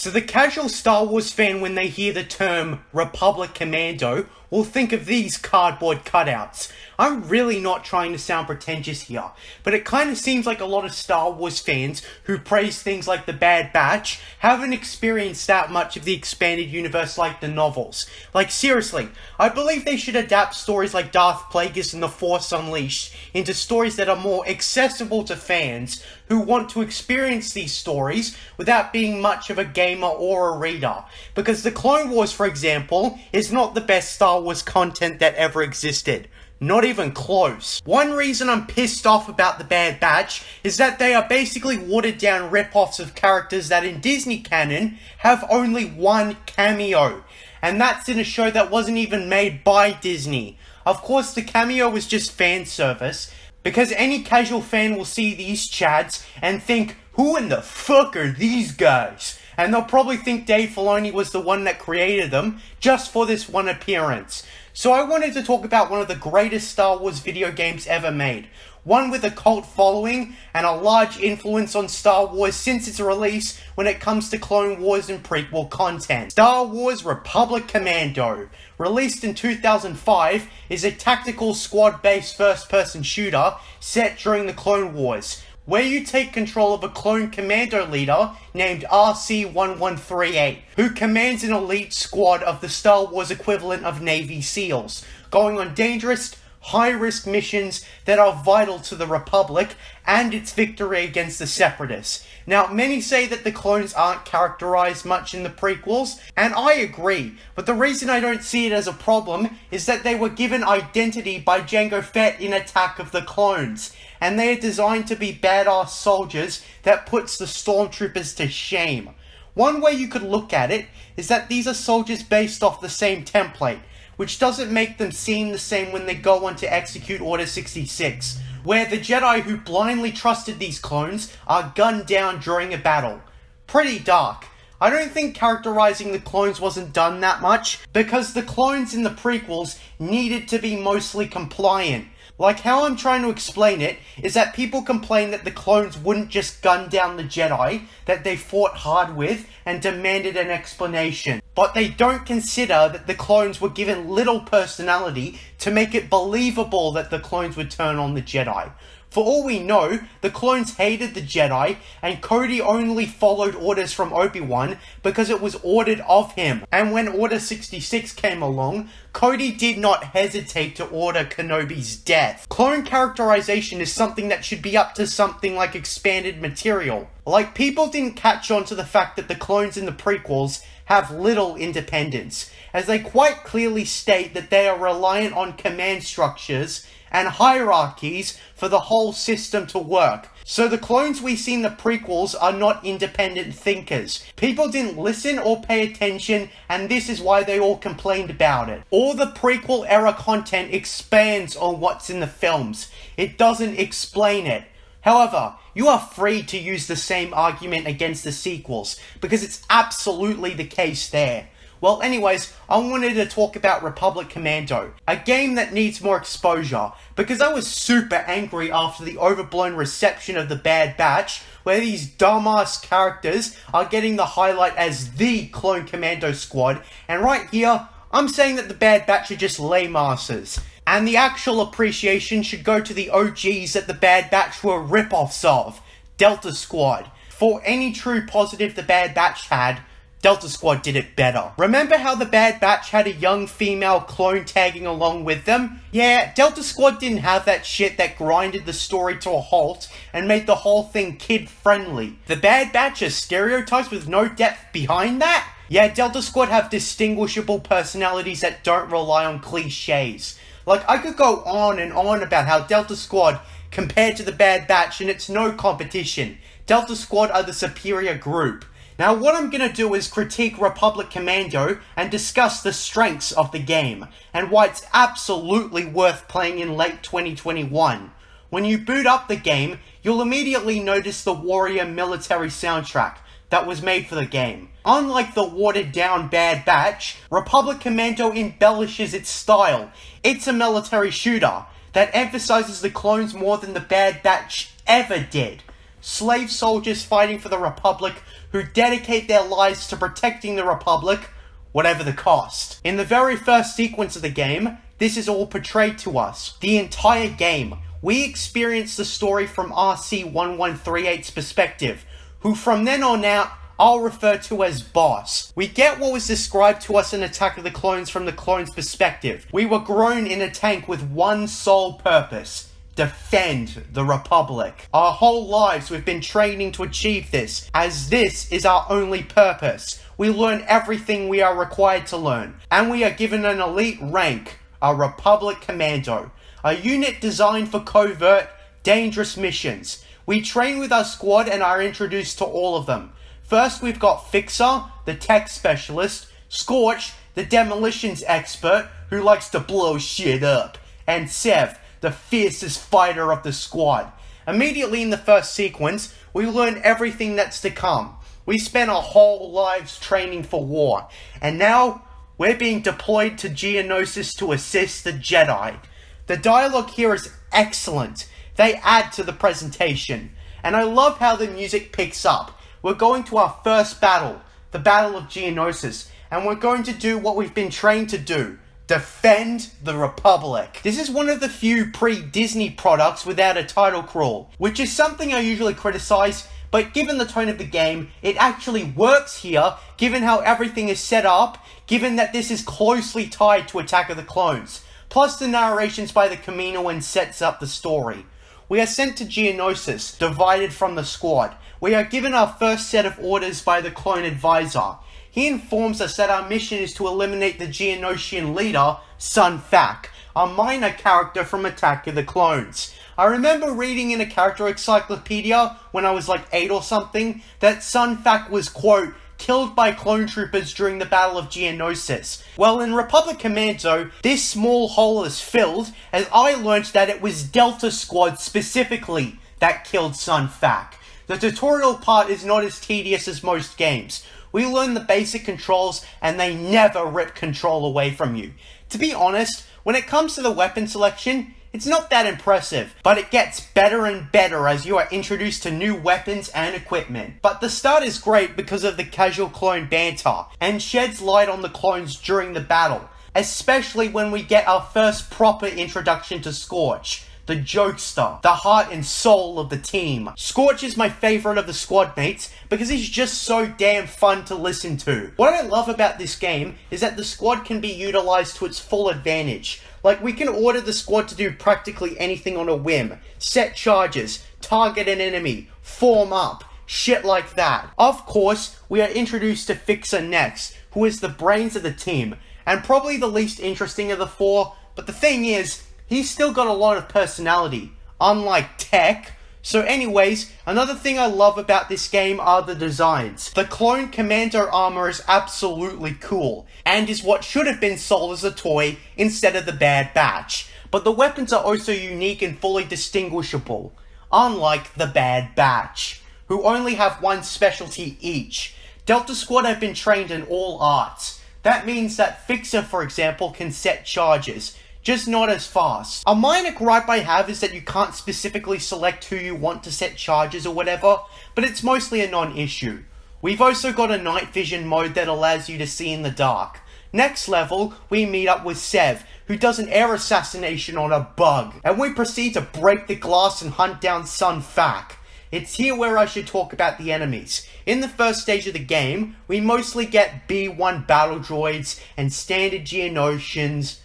So the casual Star Wars fan, when they hear the term Republic Commando, will think of these cardboard cutouts. I'm really not trying to sound pretentious here, but it kind of seems like a lot of Star Wars fans who praise things like The Bad Batch haven't experienced that much of the expanded universe like the novels. Like seriously, I believe they should adapt stories like Darth Plagueis and The Force Unleashed into stories that are more accessible to fans who want to experience these stories without being much of a gamer or a reader. Because the Clone Wars, for example, is not the best Star Wars content that ever existed. Not even close. One reason I'm pissed off about The Bad Batch is that they are basically watered down rip-offs of characters that in Disney canon have only one cameo. And that's in a show that wasn't even made by Disney. Of course, the cameo was just fan service, because any casual fan will see these chads and think, who in the fuck are these guys? And they'll probably think Dave Filoni was the one that created them, just for this one appearance. So I wanted to talk about one of the greatest Star Wars video games ever made. One with a cult following and a large influence on Star Wars since its release when it comes to Clone Wars and prequel content. Star Wars Republic Commando, released in 2005, is a tactical squad-based first-person shooter set during the Clone Wars, where you take control of a clone commando leader named RC-1138, who commands an elite squad of the Star Wars equivalent of Navy SEALs, going on dangerous, high-risk missions that are vital to the Republic and its victory against the Separatists. Now, many say that the clones aren't characterized much in the prequels, and I agree, but the reason I don't see it as a problem is that they were given identity by Jango Fett in Attack of the Clones, and they are designed to be badass soldiers that puts the stormtroopers to shame. One way you could look at it is that these are soldiers based off the same template, which doesn't make them seem the same when they go on to execute Order 66, where the Jedi who blindly trusted these clones are gunned down during a battle. Pretty dark. I don't think characterizing the clones wasn't done that much, because the clones in the prequels needed to be mostly compliant. Like, how I'm trying to explain it is that people complain that the clones wouldn't just gun down the Jedi that they fought hard with and demanded an explanation. But they don't consider that the clones were given little personality to make it believable that the clones would turn on the Jedi. For all we know, the clones hated the Jedi, and Cody only followed orders from Obi-Wan because it was ordered of him. And when Order 66 came along, Cody did not hesitate to order Kenobi's death. Clone characterization is something that should be up to something like expanded material. Like, people didn't catch on to the fact that the clones in the prequels have little independence, as they quite clearly state that they are reliant on command structures and hierarchies for the whole system to work. So the clones we see in the prequels are not independent thinkers. People didn't listen or pay attention, and this is why they all complained about it. All the prequel era content expands on what's in the films. It doesn't explain it. However, you are free to use the same argument against the sequels, because it's absolutely the case there. Well, anyways, I wanted to talk about Republic Commando, a game that needs more exposure, because I was super angry after the overblown reception of The Bad Batch, where these dumbass characters are getting the highlight as the Clone Commando squad, and right here, I'm saying that The Bad Batch are just lame asses. And the actual appreciation should go to the OGs that The Bad Batch were rip-offs of, Delta Squad. For any true positive The Bad Batch had, Delta Squad did it better. Remember how The Bad Batch had a young female clone tagging along with them? Yeah, Delta Squad didn't have that shit that grinded the story to a halt and made the whole thing kid-friendly. The Bad Batch are stereotypes with no depth behind that? Yeah, Delta Squad have distinguishable personalities that don't rely on cliches. Like, I could go on and on about how Delta Squad compared to The Bad Batch, and it's no competition. Delta Squad are the superior group. Now, what I'm going to do is critique Republic Commando and discuss the strengths of the game, and why it's absolutely worth playing in late 2021. When you boot up the game, you'll immediately notice the Warrior military soundtrack that was made for the game. Unlike the watered-down Bad Batch, Republic Commando embellishes its style. It's a military shooter that emphasizes the clones more than the Bad Batch ever did. Slave soldiers fighting for the Republic who dedicate their lives to protecting the Republic, whatever the cost. In the very first sequence of the game, this is all portrayed to us. The entire game, we experience the story from RC-1138's perspective, who from then on out, I'll refer to as Boss. We get what was described to us in Attack of the Clones from the clones' perspective. We were grown in a tank with one sole purpose: defend the Republic. Our whole lives we've been training to achieve this, as this is our only purpose. We learn everything we are required to learn, and we are given an elite rank, a Republic Commando, a unit designed for covert, dangerous missions. We train with our squad and are introduced to all of them. First, we've got Fixer, the tech specialist, Scorch, the demolitions expert who likes to blow shit up, and Sev, the fiercest fighter of the squad. Immediately in the first sequence, we learn everything that's to come. We spent our whole lives training for war, and now we're being deployed to Geonosis to assist the Jedi. The dialogue here is excellent. They add to the presentation, and I love how the music picks up. We're going to our first battle, the Battle of Geonosis, and we're going to do what we've been trained to do: defend the Republic. This is one of the few pre-Disney products without a title crawl, which is something I usually criticize, but given the tone of the game, it actually works here, given how everything is set up, given that this is closely tied to Attack of the Clones, plus the narrations by the Kaminoan sets up the story. We are sent to Geonosis, divided from the squad. We are given our first set of orders by the clone advisor. He informs us that our mission is to eliminate the Geonosian leader, Sun Fac, a minor character from Attack of the Clones. I remember reading in a character encyclopedia when I was like 8 or something that Sun Fac was, quote, killed by clone troopers during the Battle of Geonosis. Well, in Republic Commando, this small hole is filled, as I learnt that it was Delta Squad specifically that killed Sun Fac. The tutorial part is not as tedious as most games. We learn the basic controls and they never rip control away from you. To be honest, when it comes to the weapon selection, it's not that impressive, but it gets better and better as you are introduced to new weapons and equipment. But the start is great because of the casual clone banter, and sheds light on the clones during the battle, especially when we get our first proper introduction to Scorch, the jokester, the heart and soul of the team. Scorch is my favourite of the squad mates because he's just so damn fun to listen to. What I love about this game is that the squad can be utilised to its full advantage. Like, we can order the squad to do practically anything on a whim, set charges, target an enemy, form up, shit like that. Of course, we are introduced to Fixer next, who is the brains of the team, and probably the least interesting of the four, but the thing is, he's still got a lot of personality, unlike Tech. So anyways, another thing I love about this game are the designs. The Clone Commando armor is absolutely cool, and is what should have been sold as a toy instead of the Bad Batch. But the weapons are also unique and fully distinguishable, unlike the Bad Batch, who only have one specialty each. Delta Squad have been trained in all arts. That means that Fixer, for example, can set charges, just not as fast. A minor gripe I have is that you can't specifically select who you want to set charges or whatever, but it's mostly a non-issue. We've also got a night vision mode that allows you to see in the dark. Next level, we meet up with Sev, who does an air assassination on a bug, and we proceed to break the glass and hunt down Sun Fac. It's here where I should talk about the enemies. In the first stage of the game, we mostly get B-2 Battle Droids and standard Geonosians,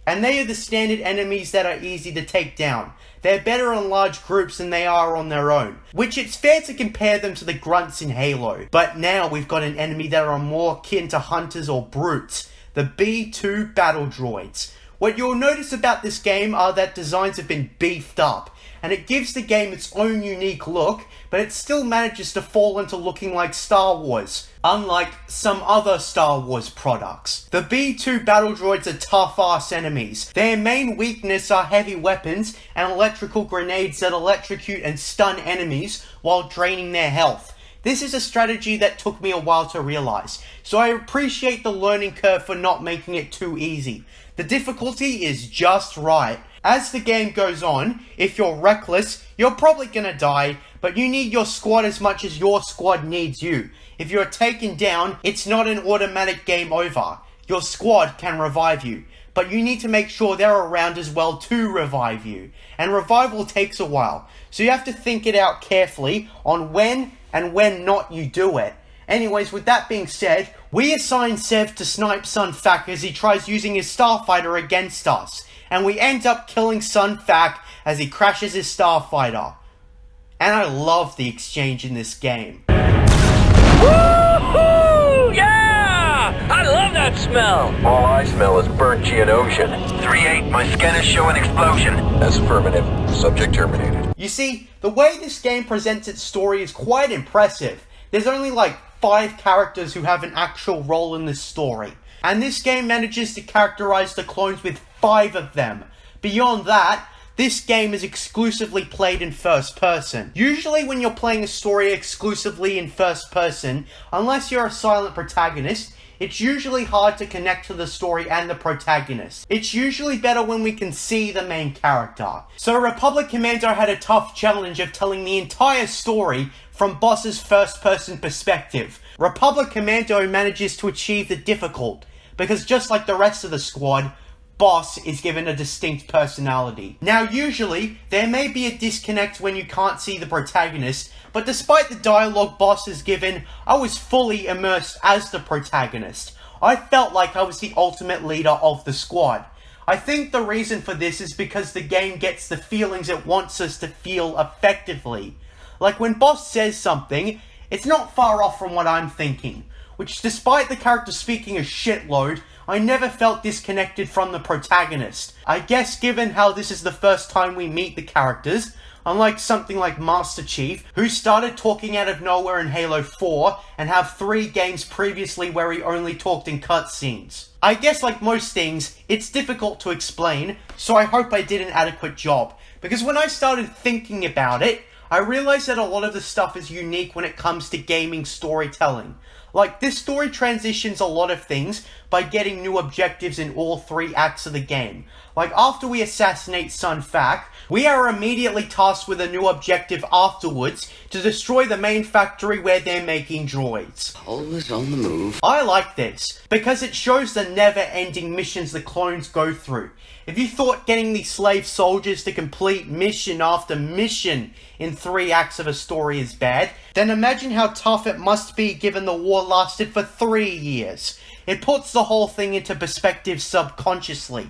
and they are the standard enemies that are easy to take down. They're better in large groups than they are on their own, which it's fair to compare them to the grunts in Halo. But now we've got an enemy that are more akin to hunters or brutes, the B-2 Battle Droids. What you'll notice about this game are that designs have been beefed up, and it gives the game its own unique look, but it still manages to fall into looking like Star Wars, unlike some other Star Wars products. The B-2 Battle Droids are tough-ass enemies. Their main weakness are heavy weapons and electrical grenades that electrocute and stun enemies while draining their health. This is a strategy that took me a while to realize, so I appreciate the learning curve for not making it too easy. The difficulty is just right. As the game goes on, if you're reckless, you're probably gonna die, but you need your squad as much as your squad needs you. If you're taken down, it's not an automatic game over. Your squad can revive you, but you need to make sure they're around as well to revive you. And revival takes a while, so you have to think it out carefully on when and when not you do it. Anyways, with that being said, we assign Sev to snipe Sun Fac as he tries using his starfighter against us, and we end up killing Sun Fac as he crashes his starfighter. And I love the exchange in this game. Woohoo! Yeah! I love that smell! All I smell is burnt Geonosis. 3-8, my scanners show an explosion. That's affirmative. Subject terminated. You see, the way this game presents its story is quite impressive. There's only like 5 characters who have an actual role in this story, and this game manages to characterize the clones with 5 of them. Beyond that, this game is exclusively played in first person. Usually when you're playing a story exclusively in first person, unless you're a silent protagonist, it's usually hard to connect to the story and the protagonist. It's usually better when we can see the main character. So Republic Commando had a tough challenge of telling the entire story from Boss's first person perspective. Republic Commando manages to achieve the difficult, because just like the rest of the squad, Boss is given a distinct personality. Now usually, there may be a disconnect when you can't see the protagonist, but despite the dialogue Boss is given, I was fully immersed as the protagonist. I felt like I was the ultimate leader of the squad. I think the reason for this is because the game gets the feelings it wants us to feel effectively. Like when Boss says something, it's not far off from what I'm thinking, which despite the character speaking a shitload, I never felt disconnected from the protagonist. I guess given how this is the first time we meet the characters, unlike something like Master Chief, who started talking out of nowhere in Halo 4 and have 3 games previously where he only talked in cutscenes. I guess like most things, it's difficult to explain, so I hope I did an adequate job, because when I started thinking about it, I realized that a lot of the stuff is unique when it comes to gaming storytelling. Like, this story transitions a lot of things by getting new objectives in all 3 acts of the game. Like, after we assassinate Sun Fac, we are immediately tasked with a new objective afterwards to destroy the main factory where they're making droids. Always on the move. I like this, because it shows the never-ending missions the clones go through. If you thought getting these slave soldiers to complete mission after mission in 3 acts of a story is bad, then imagine how tough it must be given the war lasted for 3 years. It puts the whole thing into perspective subconsciously.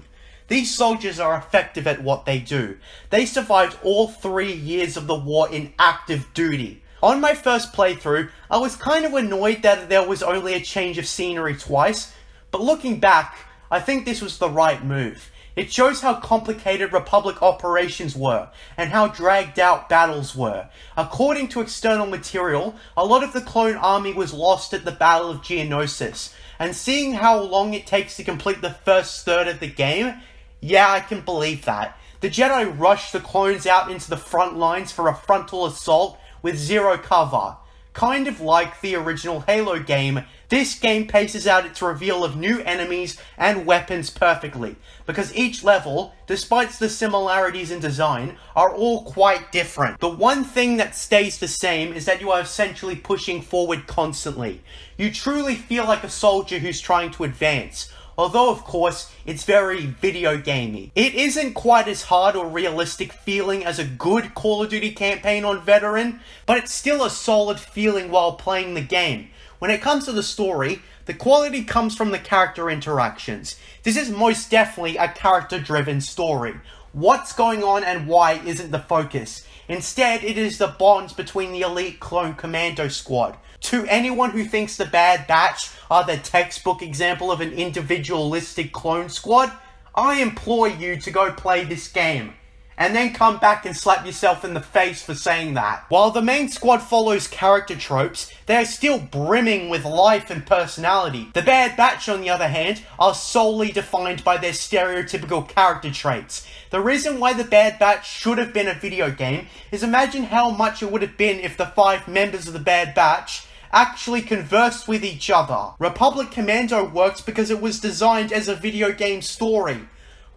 These soldiers are effective at what they do. They survived all 3 years of the war in active duty. On my first playthrough, I was kind of annoyed that there was only a change of scenery twice, but looking back, I think this was the right move. It shows how complicated Republic operations were, and how dragged out battles were. According to external material, a lot of the clone army was lost at the Battle of Geonosis, and seeing how long it takes to complete the first third of the game, yeah, I can believe that. The Jedi rushed the clones out into the front lines for a frontal assault with zero cover. Kind of like the original Halo game, this game paces out its reveal of new enemies and weapons perfectly, because each level, despite the similarities in design, are all quite different. The one thing that stays the same is that you are essentially pushing forward constantly. You truly feel like a soldier who's trying to advance. Although, of course, it's very video gamey. It isn't quite as hard or realistic feeling as a good Call of Duty campaign on Veteran, but it's still a solid feeling while playing the game. When it comes to the story, the quality comes from the character interactions. This is most definitely a character-driven story. What's going on and why isn't the focus. Instead, it is the bonds between the elite clone commando squad. To anyone who thinks the Bad Batch are the textbook example of an individualistic clone squad, I implore you to go play this game, and then come back and slap yourself in the face for saying that. While the main squad follows character tropes, they are still brimming with life and personality. The Bad Batch, on the other hand, are solely defined by their stereotypical character traits. The reason why the Bad Batch should have been a video game is imagine how much it would have been if the 5 members of the Bad Batch actually conversed with each other. Republic Commando works because it was designed as a video game story.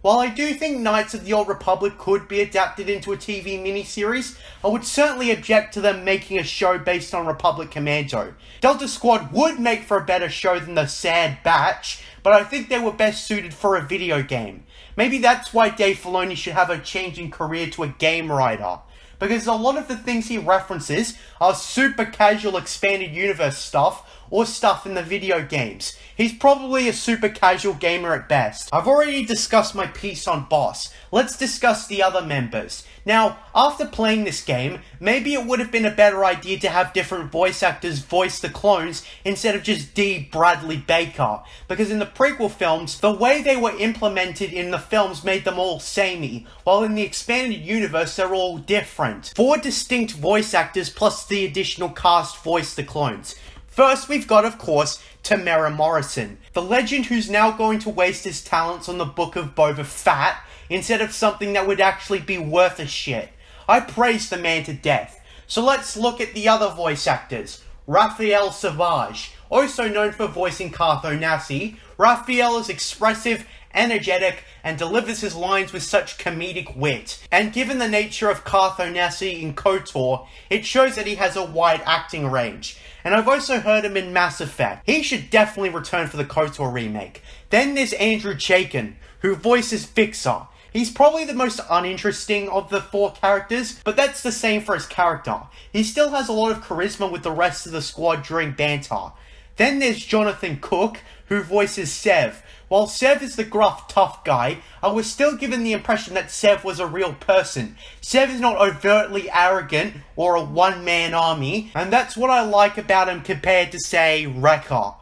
While I do think Knights of the Old Republic could be adapted into a TV miniseries, I would certainly object to them making a show based on Republic Commando. Delta Squad would make for a better show than the Sad Batch, but I think they were best suited for a video game. Maybe that's why Dave Filoni should have a changing career to a game writer, because a lot of the things he references are super casual expanded universe stuff or stuff in the video games. He's probably a super casual gamer at best. I've already discussed my piece on Boss. Let's discuss the other members. Now, after playing this game, maybe it would have been a better idea to have different voice actors voice the clones instead of just D. Bradley Baker, because in the prequel films, the way they were implemented in the films made them all samey, while in the expanded universe they're all different. 4 distinct voice actors plus the additional cast voice the clones. First, we've got, of course, Tamara Morrison, the legend who's now going to waste his talents on the Book of Boba Fett instead of something that would actually be worth a shit. I praise the man to death. So let's look at the other voice actors. Raphael Savage, also known for voicing Cartho Nassi. Raphael is expressive, energetic, and delivers his lines with such comedic wit. And given the nature of Cartho Nassi in KOTOR, it shows that he has a wide acting range. And I've also heard him in Mass Effect. He should definitely return for the KOTOR remake. Then there's Andrew Chaiken, who voices Fixer. He's probably the most uninteresting of the 4 characters, but that's the same for his character. He still has a lot of charisma with the rest of the squad during banter. Then there's Jonathan Cook, who voices Sev. While Sev is the gruff, tough guy, I was still given the impression that Sev was a real person. Sev is not overtly arrogant or a one-man army, and that's what I like about him compared to, say, Wrecker,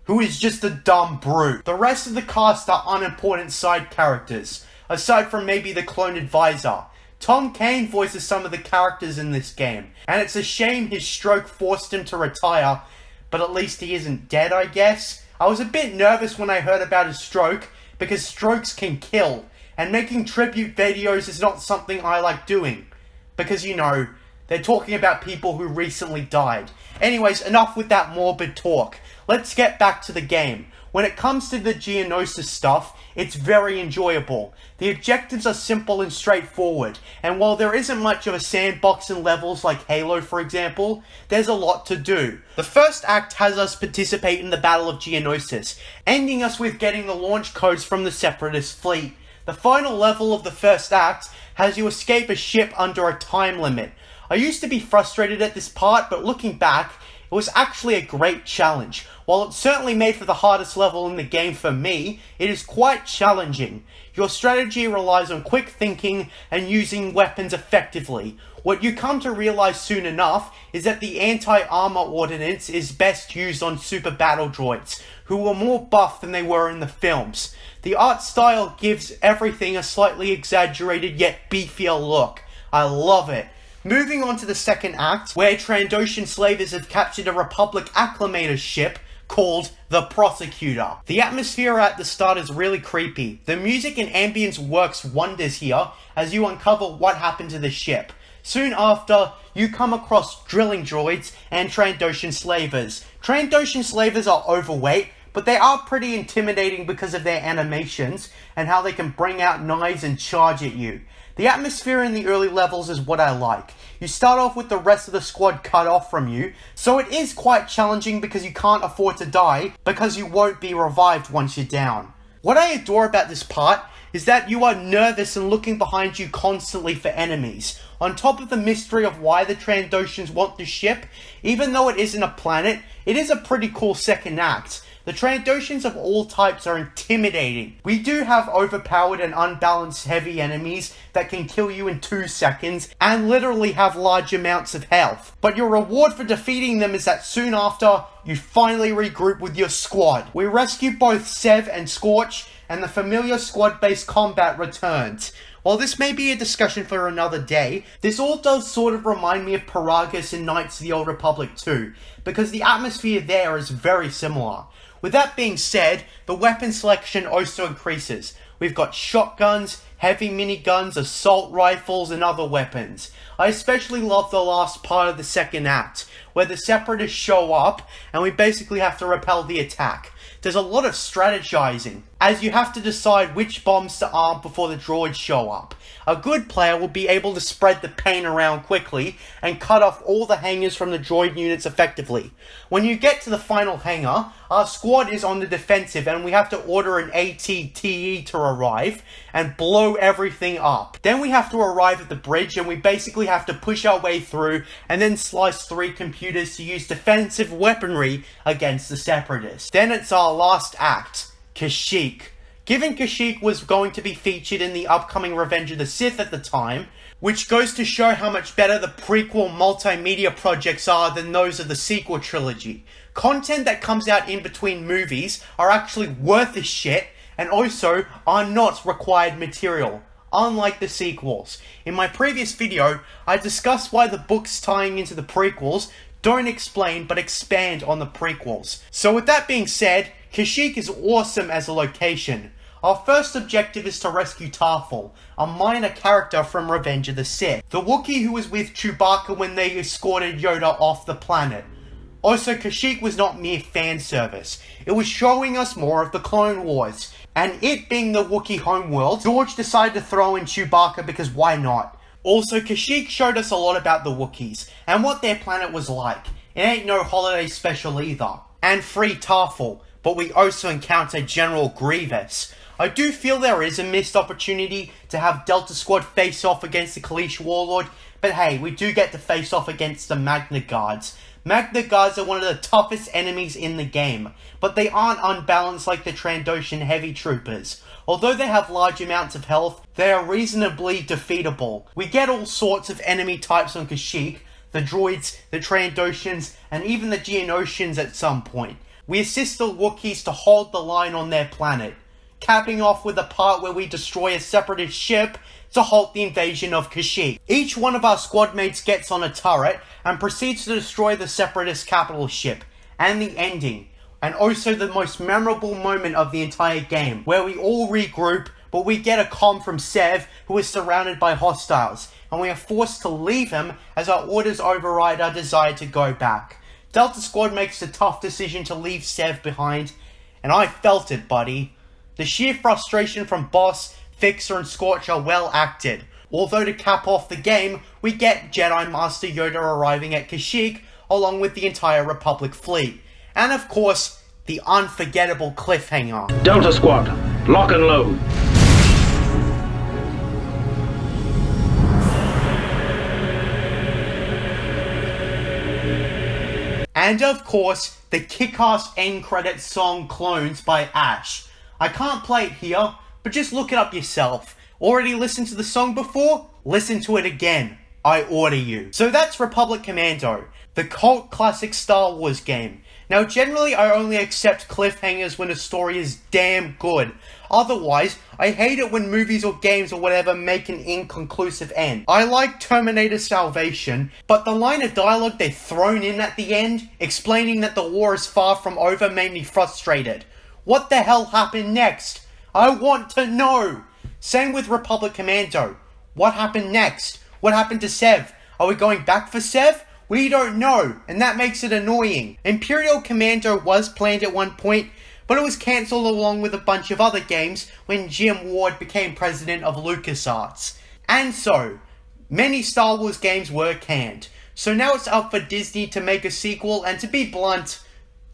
who is just a dumb brute. The rest of the cast are unimportant side characters, aside from maybe the clone advisor. Tom Kane voices some of the characters in this game, and it's a shame his stroke forced him to retire, but at least he isn't dead, I guess. I was a bit nervous when I heard about his stroke, because strokes can kill, and making tribute videos is not something I like doing, because, you know, they're talking about people who recently died. Anyways, enough with that morbid talk. Let's get back to the game. When it comes to the Geonosis stuff, it's very enjoyable. The objectives are simple and straightforward, and while there isn't much of a sandbox in levels like Halo for example, there's a lot to do. The first act has us participate in the Battle of Geonosis, ending us with getting the launch codes from the Separatist fleet. The final level of the first act has you escape a ship under a time limit. I used to be frustrated at this part, but looking back, it was actually a great challenge. While it certainly made for the hardest level in the game for me, it is quite challenging. Your strategy relies on quick thinking and using weapons effectively. What you come to realize soon enough is that the anti-armor ordnance is best used on super battle droids, who were more buff than they were in the films. The art style gives everything a slightly exaggerated yet beefier look. I love it. Moving on to the second act, where Trandoshan slavers have captured a Republic acclimator ship called the Prosecutor. The atmosphere at the start is really creepy. The music and ambience works wonders here as you uncover what happened to the ship. Soon after, you come across drilling droids and Trandoshan slavers. Trandoshan slavers are overweight, but they are pretty intimidating because of their animations and how they can bring out knives and charge at you. The atmosphere in the early levels is what I like. You start off with the rest of the squad cut off from you, so it is quite challenging because you can't afford to die because you won't be revived once you're down. What I adore about this part is that you are nervous and looking behind you constantly for enemies. On top of the mystery of why the Trandoshans want the ship, even though it isn't a planet, it is a pretty cool second act. The Trandoshans of all types are intimidating. We do have overpowered and unbalanced heavy enemies that can kill you in 2 seconds and literally have large amounts of health. But your reward for defeating them is that soon after, you finally regroup with your squad. We rescue both Sev and Scorch, and the familiar squad-based combat returns. While this may be a discussion for another day, this all does sort of remind me of Paragus in Knights of the Old Republic 2, because the atmosphere there is very similar. With that being said, the weapon selection also increases. We've got shotguns, heavy miniguns, assault rifles, and other weapons. I especially love the last part of the second act, where the Separatists show up, and we basically have to repel the attack. there's a lot of strategizing, as you have to decide which bombs to arm before the droids show up. A good player will be able to spread the paint around quickly and cut off all the hangars from the droid units effectively. When you get to the final hangar, our squad is on the defensive and we have to order an AT-TE to arrive and blow everything up. Then we have to arrive at the bridge and we basically have to push our way through and then slice 3 computers to use defensive weaponry against the Separatists. Then it's our last act, Kashyyyk. Given Kashyyyk was going to be featured in the upcoming Revenge of the Sith at the time, which goes to show how much better the prequel multimedia projects are than those of the sequel trilogy. Content that comes out in between movies are actually worth a shit and also are not required material, unlike the sequels. In my previous video, I discussed why the books tying into the prequels don't explain but expand on the prequels. So with that being said, Kashyyyk is awesome as a location. Our first objective is to rescue Tarful, a minor character from Revenge of the Sith, the Wookiee who was with Chewbacca when they escorted Yoda off the planet. Also, Kashyyyk was not mere fan service, it was showing us more of the Clone Wars, and it being the Wookiee homeworld, George decided to throw in Chewbacca because why not? Also, Kashyyyk showed us a lot about the Wookiees, and what their planet was like. It ain't no holiday special either. And free Tarful, but we also encounter General Grievous. I do feel there is a missed opportunity to have Delta Squad face off against the Kaleesh Warlord, but hey, we do get to face off against the Magna Guards. Magna Guards are one of the toughest enemies in the game, but they aren't unbalanced like the Trandoshan Heavy Troopers. Although they have large amounts of health, they are reasonably defeatable. We get all sorts of enemy types on Kashyyyk, the droids, the Trandoshans, and even the Geonosians at some point. We assist the Wookiees to hold the line on their planet, capping off with a part where we destroy a Separatist ship to halt the invasion of Kashyyyk. Each one of our squad mates gets on a turret and proceeds to destroy the Separatist capital ship, and the ending, and also the most memorable moment of the entire game, where we all regroup, but we get a comm from Sev, who is surrounded by hostiles, and we are forced to leave him as our orders override our desire to go back. Delta Squad makes the tough decision to leave Sev behind, and I felt it, buddy. The sheer frustration from Boss, Fixer, and Scorch are well acted. Although to cap off the game, we get Jedi Master Yoda arriving at Kashyyyk, along with the entire Republic fleet. And of course, the unforgettable cliffhanger. Delta Squad, lock and load. And of course, the kick-ass end credits song Clones by Ash. I can't play it here, but just look it up yourself. Already listened to the song before? Listen to it again. I order you. So that's Republic Commando, the cult classic Star Wars game. Now generally I only accept cliffhangers when a story is damn good. Otherwise, I hate it when movies or games or whatever make an inconclusive end. I like Terminator Salvation, but the line of dialogue they've thrown in at the end, explaining that the war is far from over, made me frustrated. What the hell happened next? I want to know! Same with Republic Commando. What happened next? What happened to Sev? Are we going back for Sev? We don't know, and that makes it annoying. Imperial Commando was planned at one point, but it was cancelled along with a bunch of other games when Jim Ward became president of LucasArts. And so, many Star Wars games were canned. So now it's up for Disney to make a sequel, and to be blunt,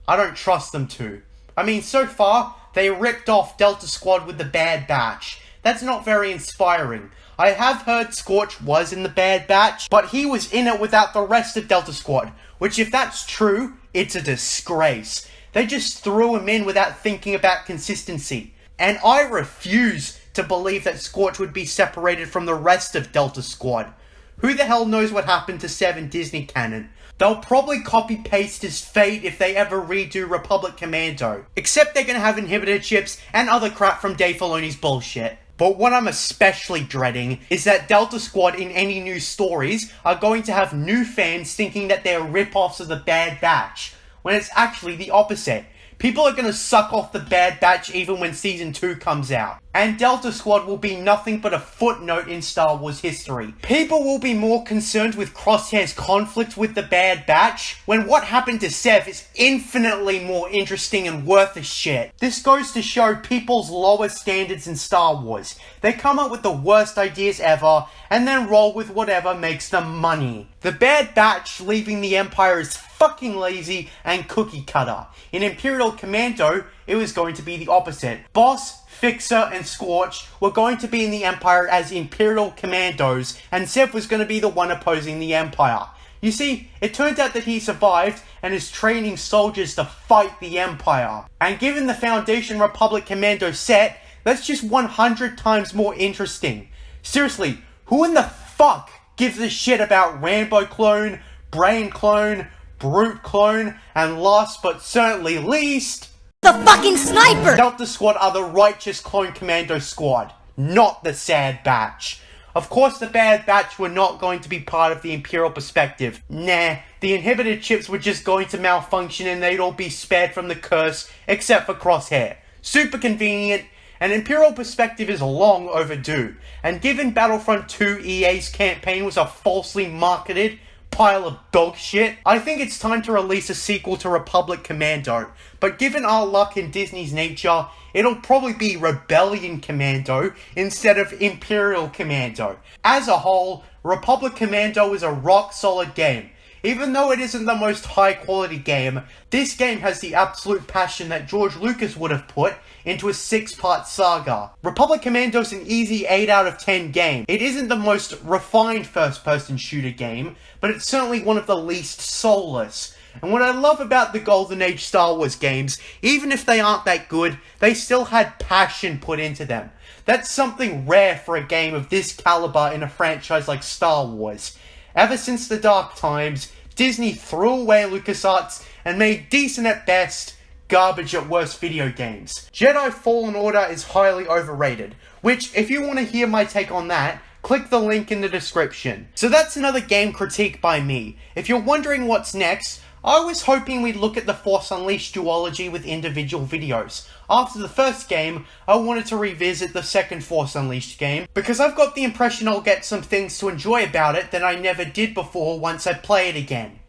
I don't trust them to. I mean, so far, they ripped off Delta Squad with the Bad Batch. That's not very inspiring. I have heard Scorch was in the Bad Batch, but he was in it without the rest of Delta Squad, which if that's true, it's a disgrace. They just threw him in without thinking about consistency. And I refuse to believe that Scorch would be separated from the rest of Delta Squad. Who the hell knows what happened to Sev in Disney canon? They'll probably copy-paste his fate if they ever redo Republic Commando. Except they're gonna have inhibitor chips and other crap from Dave Filoni's bullshit. But what I'm especially dreading is that Delta Squad in any new stories are going to have new fans thinking that they're rip-offs of the Bad Batch, when it's actually the opposite. People are gonna suck off the Bad Batch even when Season 2 comes out. and Delta Squad will be nothing but a footnote in Star Wars history. People will be more concerned with Crosshair's conflict with the Bad Batch, when what happened to Sev is infinitely more interesting and worth a shit. This goes to show people's lower standards in Star Wars. They come up with the worst ideas ever, and then roll with whatever makes them money. The Bad Batch leaving the Empire is fucking lazy and cookie cutter. In Imperial Commando, it was going to be the opposite. Boss, Fixer, and Scorch were going to be in the Empire as Imperial Commandos, and Sev was going to be the one opposing the Empire. You see, it turned out that he survived and is training soldiers to fight the Empire. And given the Foundation Republic Commando set, that's just 100 times more interesting. Seriously, who in the fuck gives a shit about Rambo clone, Brain clone, Brute clone, and last but certainly least, the fucking sniper! Delta Squad are the righteous Clone Commando squad, not the Sad Batch. Of course, the Bad Batch were not going to be part of the Imperial perspective. Nah, the inhibited chips were just going to malfunction and they'd all be spared from the curse, except for Crosshair. Super convenient. An Imperial perspective is long overdue, and given Battlefront 2 EA's campaign was a falsely marketed pile of dog shit, I think it's time to release a sequel to Republic Commando. But given our luck in Disney's nature, it'll probably be Rebellion Commando instead of Imperial Commando. As a whole, Republic Commando is a rock solid game. Even though it isn't the most high quality game, this game has the absolute passion that George Lucas would have put into a 6-part saga. Republic Commando is an easy 8 out of 10 game. It isn't the most refined first-person shooter game, but it's certainly one of the least soulless. And what I love about the Golden Age Star Wars games, even if they aren't that good, they still had passion put into them. That's something rare for a game of this caliber in a franchise like Star Wars. Ever since the dark times, Disney threw away LucasArts and made decent at best, garbage at worst video games. Jedi Fallen Order is highly overrated, which, if you want to hear my take on that, click the link in the description. So that's another game critique by me. If you're wondering what's next, I was hoping we'd look at the Force Unleashed duology with individual videos. After the first game, I wanted to revisit the second Force Unleashed game, because I've got the impression I'll get some things to enjoy about it that I never did before once I play it again.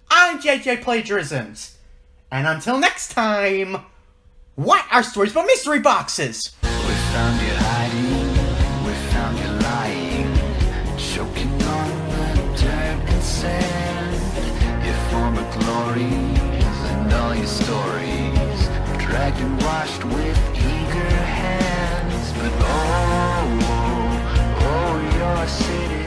I'm JJ Plagiarisms, and until next time, what are stories about mystery boxes? We found you hiding, we found you lying, choking on the dirt and sand, your former glories and all your stories, dragged and washed with eager hands, but oh, your city